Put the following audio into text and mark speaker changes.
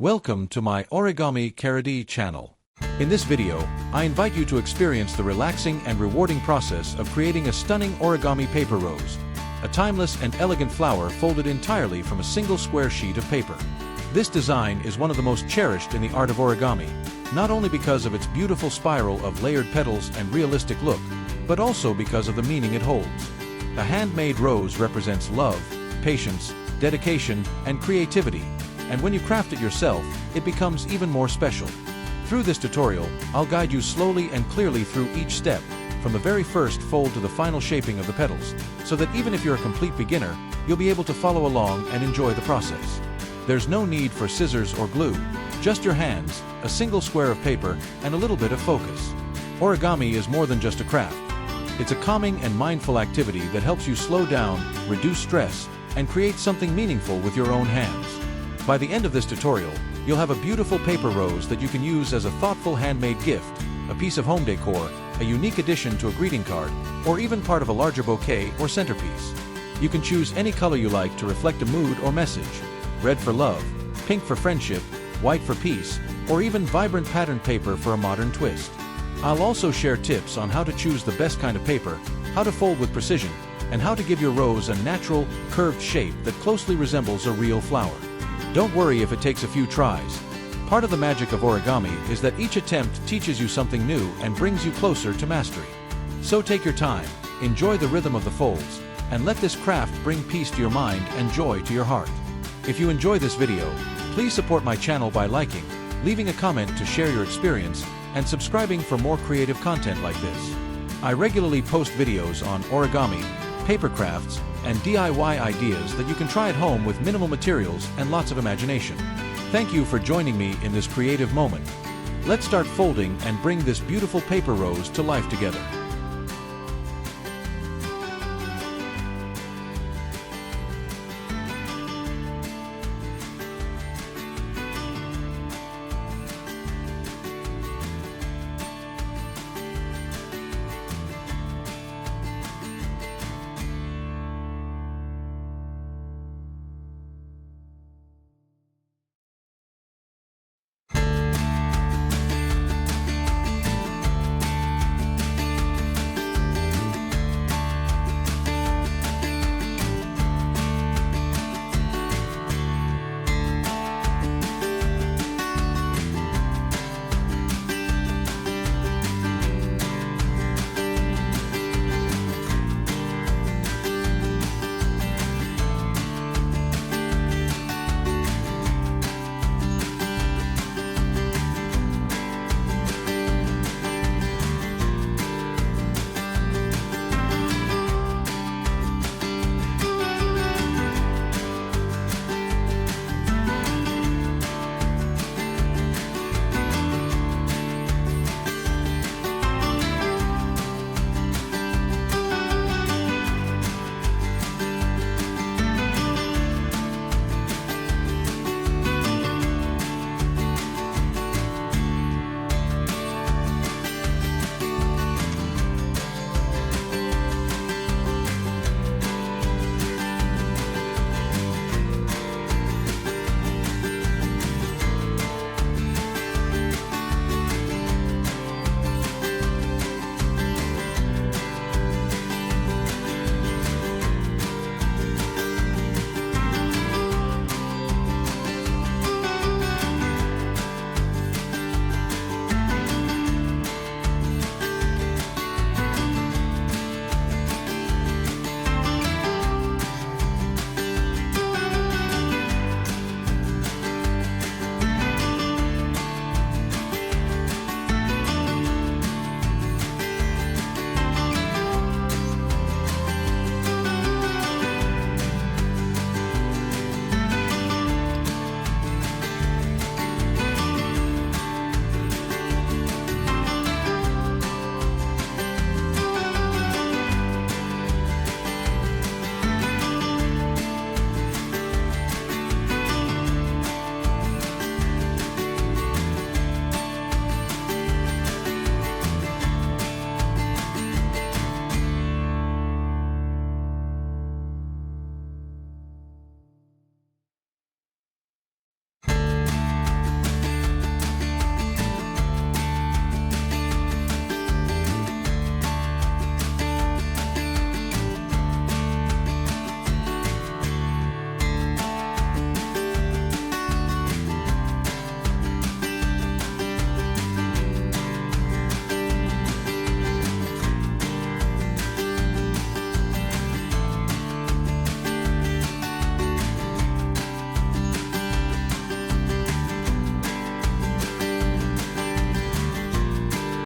Speaker 1: Welcome to my Origamikharadee channel. In this video, I invite you to experience the relaxing and rewarding process of creating a stunning origami paper rose, a timeless and elegant flower folded entirely from a single square sheet of paper. This design is one of the most cherished in the art of origami, not only because of its beautiful spiral of layered petals and realistic look, but also because of the meaning it holds. A handmade rose represents love, patience, dedication, and creativity, and when you craft it yourself, it becomes even more special. Through this tutorial, I'll guide you slowly and clearly through each step, from the very first fold to the final shaping of the petals, so that even if you're a complete beginner, you'll be able to follow along and enjoy the process. There's no need for scissors or glue, just your hands, a single square of paper, and a little bit of focus. Origami is more than just a craft. It's a calming and mindful activity that helps you slow down, reduce stress, and create something meaningful with your own hands. By the end of this tutorial, you'll have a beautiful paper rose that you can use as a thoughtful handmade gift, a piece of home decor, a unique addition to a greeting card, or even part of a larger bouquet or centerpiece. You can choose any color you like to reflect a mood or message: red for love, pink for friendship, white for peace, or even vibrant patterned paper for a modern twist. I'll also share tips on how to choose the best kind of paper, how to fold with precision, and how to give your rose a natural, curved shape that closely resembles a real flower. Don't worry if it takes a few tries. Part of the magic of origami is that each attempt teaches you something new and brings you closer to mastery. So take your time, enjoy the rhythm of the folds, and let this craft bring peace to your mind and joy to your heart. If you enjoy this video, please support my channel by liking, leaving a comment to share your experience, and subscribing for more creative content like this. I regularly post videos on origami, paper crafts, and DIY ideas that you can try at home with minimal materials and lots of imagination. Thank you for joining me in this creative moment. Let's start folding and bring this beautiful paper rose to life together.